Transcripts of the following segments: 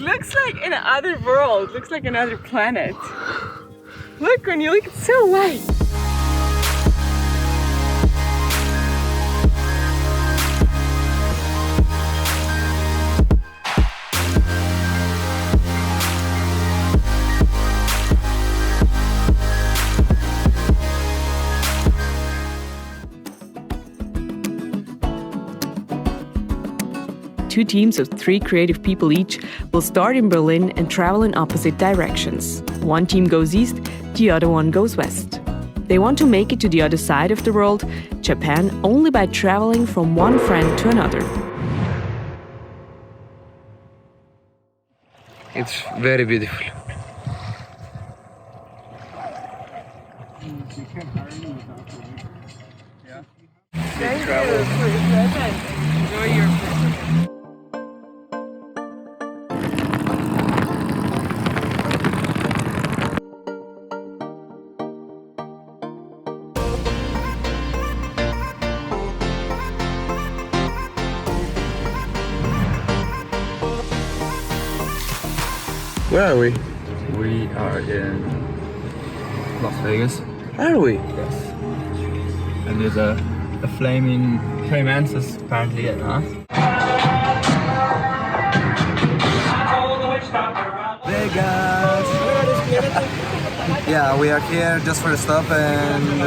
looks like another world. Looks like another planet. Look, when you look, it's so white. Two teams of 3 creative people each will start in Berlin and travel in opposite directions. One team goes east, the other one goes west. They want to make it to the other side of the world, Japan, only by traveling from one friend to another. It's very beautiful. Thank you for your present. Enjoy your visit. Where are we? We are in Las Vegas. Are we? Yes. And there's a flaming praying mantis apparently at us. Vegas! Yeah, we are here just for a stop and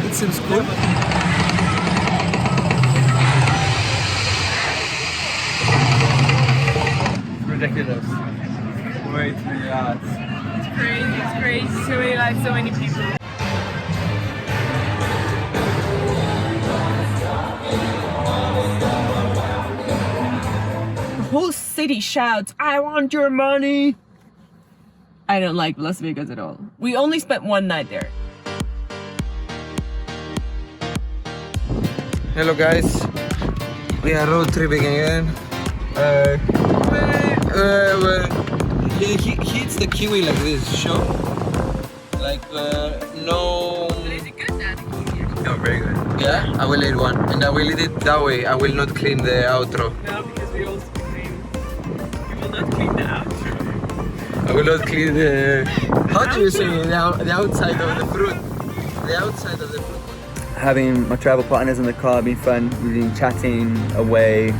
it seems cool. Ridiculous. Way too many yards. It's crazy, so many lives, so many people. The whole city shouts, "I want your money!" I don't like Las Vegas at all. We only spent one night there. Hello guys. We are road tripping again. He hits the kiwi like this, sure? Like, no... Is it good, Dad? No, very good. Yeah? I will eat one. And I will eat it that way. I will not clean the outro. No, because we also clean. We will not clean the outro. I will not clean the... How do you say it? The outside of the fruit. The outside of the fruit. Having my travel partners in the car been fun. We've been chatting away.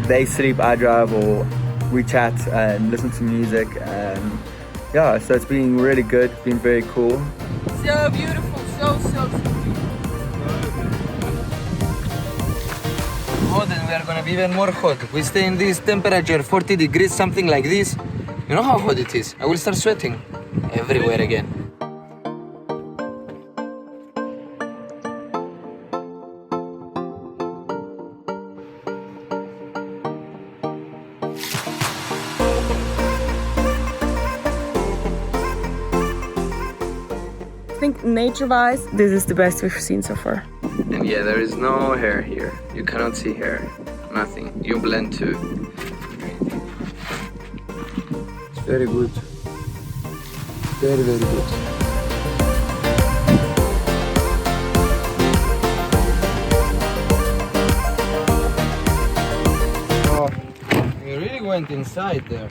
They sleep, I drive, or we chat and listen to music. And yeah, so it's been really good. Been very cool. So beautiful, so beautiful. Hot, and we are gonna be even more hot. We stay in this temperature, 40 degrees, something like this. You know how hot it is? I will start sweating everywhere again. I think nature-wise, this is the best we've seen so far. And yeah, there is no hair here. You cannot see hair. Nothing. You blend too. It's very good. Very, very good. Oh, you really went inside there.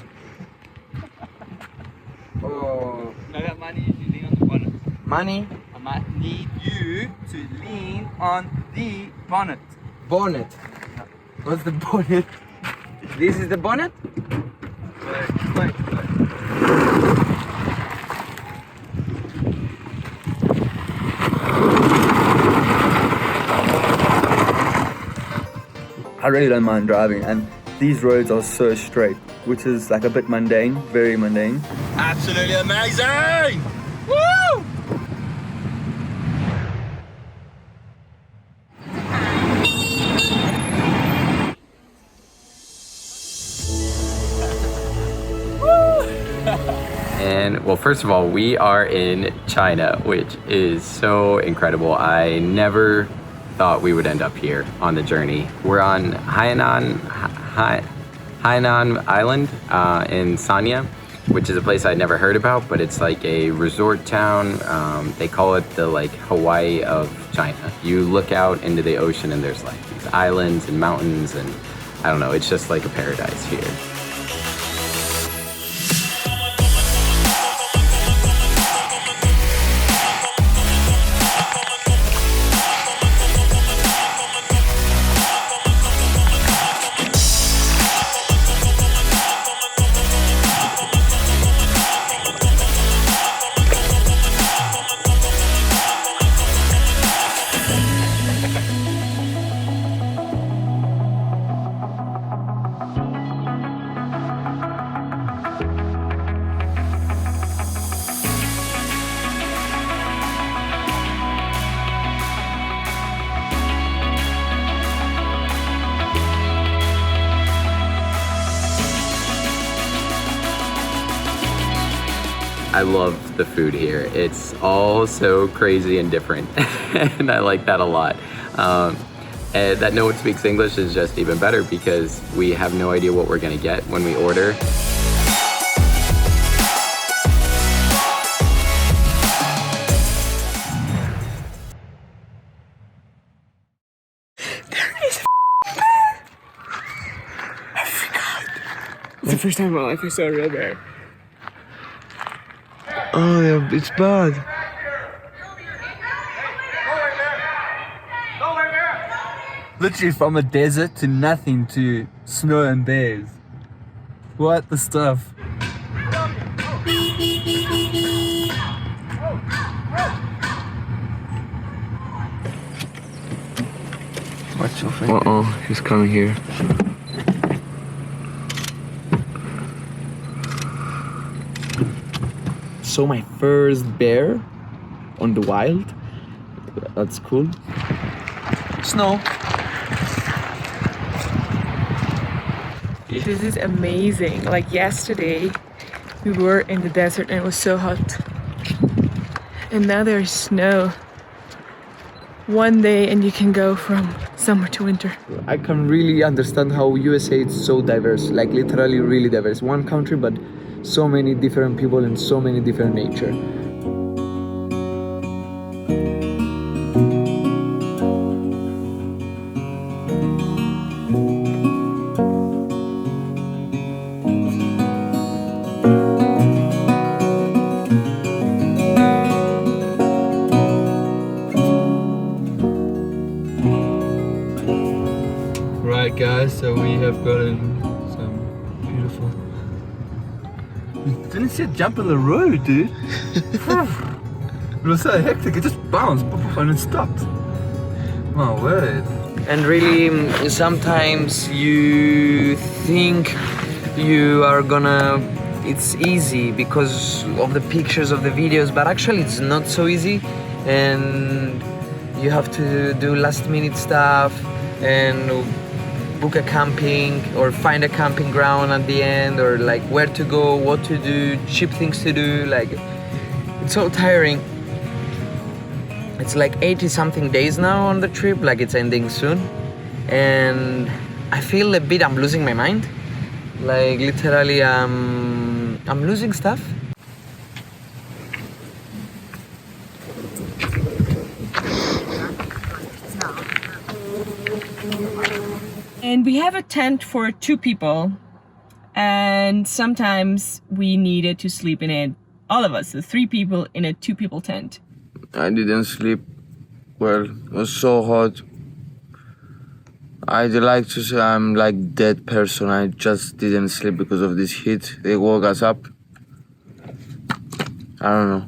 Oh. I got money if you lean on the bonnet. Money? I might need you to lean on the bonnet. Bonnet. What's the bonnet? This is the bonnet? Wait. I really don't mind driving, and these roads are so straight, which is like a bit mundane, very mundane. Absolutely amazing! Woo! And well, first of all, we are in China, which is so incredible. I never thought we would end up here on the journey. We're on Hainan Island in Sanya, which is a place I'd never heard about, but it's like a resort town. They call it the like Hawaii of China. You look out into the ocean and there's like these islands and mountains, and I don't know, it's just like a paradise here. I love the food here. It's all so crazy and different, and I like that a lot. And that no one speaks English is just even better because we have no idea what we're gonna get when we order. It's the first time in my life I saw a real bear. Oh, yeah, it's bad. Literally from a desert to nothing to snow and bears. What the stuff? Watch your face. Uh-oh, he's coming here. So my first bear on the wild. That's cool. Snow. This is amazing. Like yesterday, we were in the desert and it was so hot. And now there's snow. One day and you can go from summer to winter. I can really understand how USA is so diverse, like literally really diverse. One country, but so many different people and so many different nature. Right guys, so we have gotten some beautiful... Didn't see it jump in the road, dude. It was so hectic, it just bounced and it stopped. My word. And really, sometimes you think you are gonna... It's easy because of the pictures of the videos, but actually it's not so easy. And you have to do last minute stuff and book a camping or find a camping ground at the end, or like where to go, what to do, cheap things to do. Like, it's so tiring. It's like 80 something days now on the trip, like it's ending soon, and I feel a bit I'm losing my mind. Like literally I'm losing stuff. And we have a tent for 2 people, and sometimes we needed to sleep in it, all of us, the 3 people in a 2 people tent. I didn't sleep well. It was so hot. I'd like to say I'm like dead person. I just didn't sleep because of this heat. They woke us up. I don't know.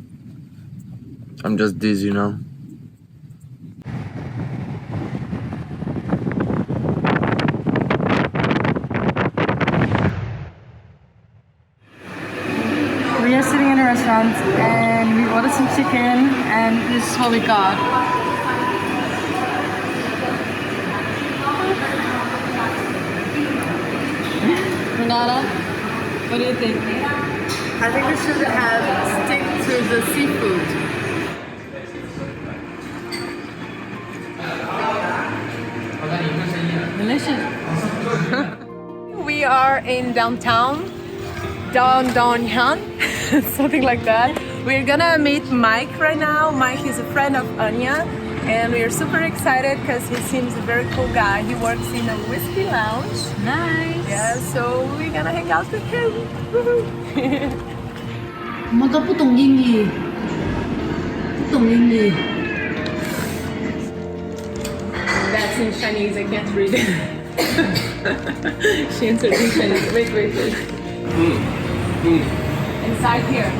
I'm just dizzy now. We are sitting in a restaurant and we ordered some chicken and this is what we got. Renata, what do you think? I think we should stick to the seafood. Delicious. We are in downtown. Hainan, something like that. We're gonna meet Mike right now. Mike is a friend of Anya, and we are super excited because he seems a very cool guy. He works in a whiskey lounge. Nice. Yeah, so we're gonna hang out with him. That's in Chinese. I can't read it. She answered in Chinese. Wait. Inside here.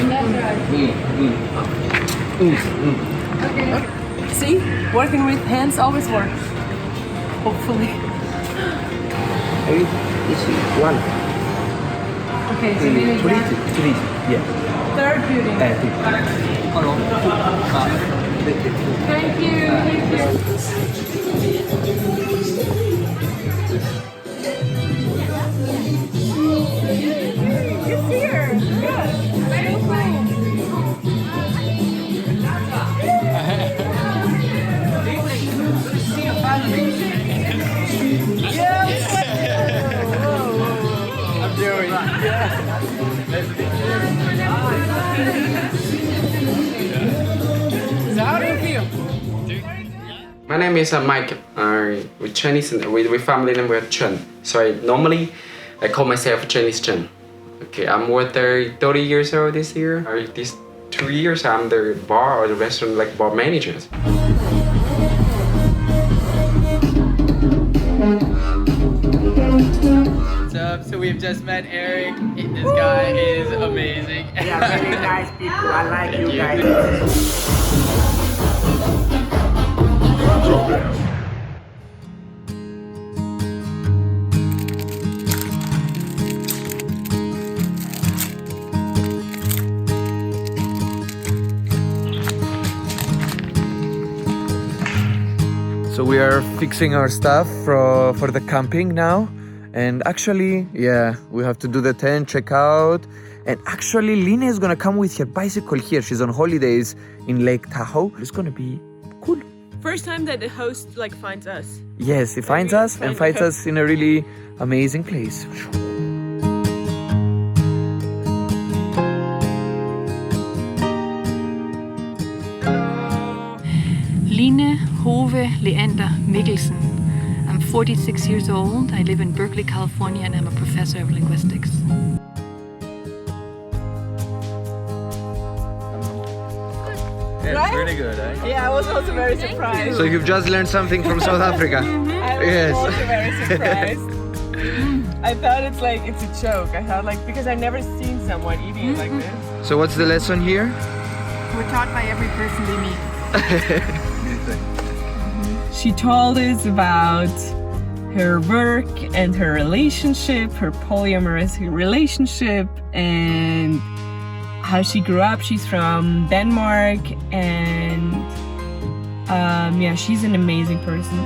That's right. Okay. See, working with hands always works. Hopefully. One. Okay, so maybe Three. Yeah. third building. Thank you. It's here. Good. How do you feel? My name is Mike. With Chinese, with family name we're Chen. So normally I call myself Chinese Chen. Okay, I'm more than 30 years old this year. These 2 years I'm the bar or the restaurant like bar manager. What's up? So we've just met Eric. This guy is amazing. Yeah, very nice people. I like you guys. So we are fixing our stuff for the camping now. And actually, yeah, we have to do the tent, check out. And actually, Lina is gonna come with her bicycle here. She's on holidays in Lake Tahoe. It's gonna be cool. First time that the host finds us. Yes, he finds us and finds us in a really amazing place. Line Hove Leander Mikkelsen. I'm 46 years old. I live in Berkeley, California, and I'm a professor of linguistics. Yeah, Right? really good, eh? Yeah, I was also very surprised. So you've just learned something from South Africa? I was Yes. also very surprised. I thought it's a joke. I thought because I've never seen someone eating it like this. So what's the lesson here? We're taught by every person we meet. She told us about her work and her relationship, her polyamorous relationship, and how she grew up. She's from Denmark, and yeah, she's an amazing person.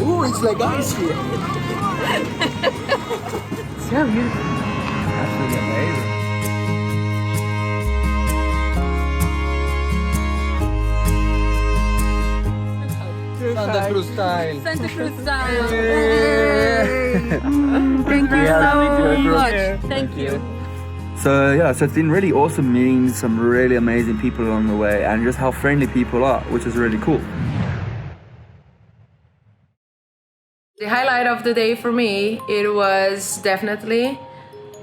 Oh, it's like ice here. So beautiful. Absolutely amazing. Santa Cruz style. Santa Cruz style. Thank you so much. Thank you. So yeah, so it's been really awesome meeting some really amazing people along the way and just how friendly people are, which is really cool. The highlight of the day for me, it was definitely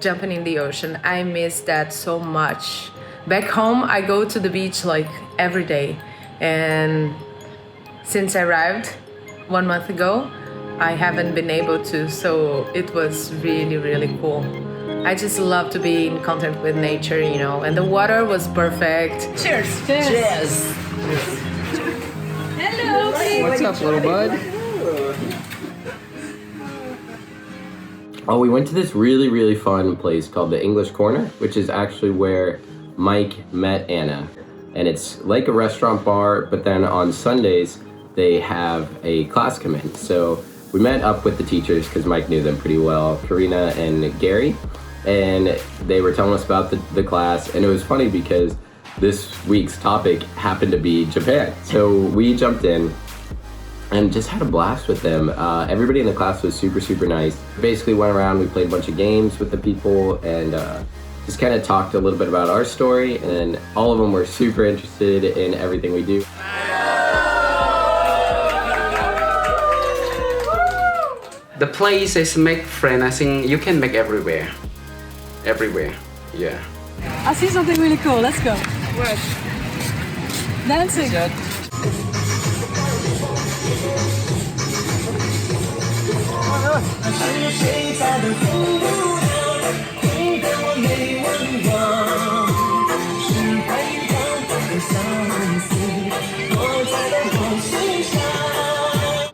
jumping in the ocean. I miss that so much. Back home, I go to the beach like every day. And since I arrived 1 month ago, I haven't been able to, so it was really, really cool. I just love to be in contact with nature, you know, and the water was perfect. Cheers! Cheers! Cheers! Hello! What's up, little bud? Oh, we went to this really, really fun place called the English Corner, which is actually where Mike met Anna. And it's like a restaurant bar, but then on Sundays, they have a class come in. So we met up with the teachers because Mike knew them pretty well, Karina and Gary. And they were telling us about the class. And it was funny because this week's topic happened to be Japan. So we jumped in and just had a blast with them. Everybody in the class was super, super nice. Basically went around, we played a bunch of games with the people and just kind of talked a little bit about our story, and all of them were super interested in everything we do. The place is make friend. I think you can make everywhere. Everywhere, yeah. I see something really cool. Let's go. What? Dancing.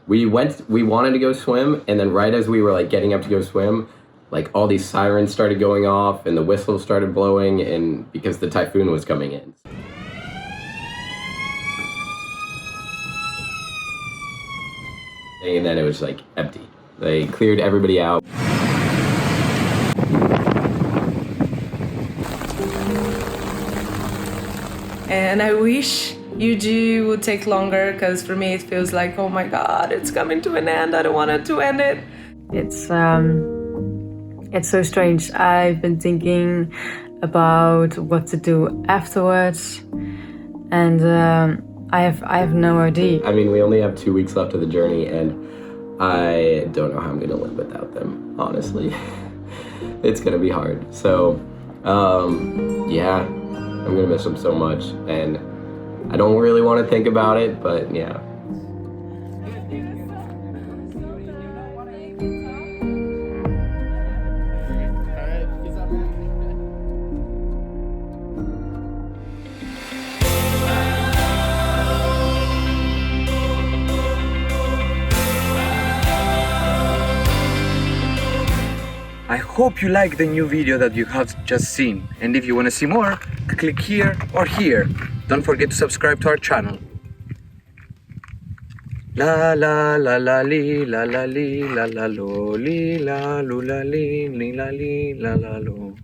We wanted to go swim, and then right as we were like getting up to go swim, like all these sirens started going off and the whistles started blowing, and because the typhoon was coming in. And then it was like empty. They cleared everybody out. and I wish Yuujou would take longer, because for me it feels like, oh my god, it's coming to an end. I don't want it to end it. It's so strange. I've been thinking about what to do afterwards, and I have no idea. I mean, we only have 2 weeks left of the journey, and I don't know how I'm gonna live without them, honestly. It's gonna be hard. So, yeah, I'm gonna miss them so much, and I don't really want to think about it, but yeah. I hope you like the new video that you have just seen, and if you want to see more, click here or here. Don't forget to subscribe to our channel. La la la la li la la li la la lo li la lu la li la li la la lo.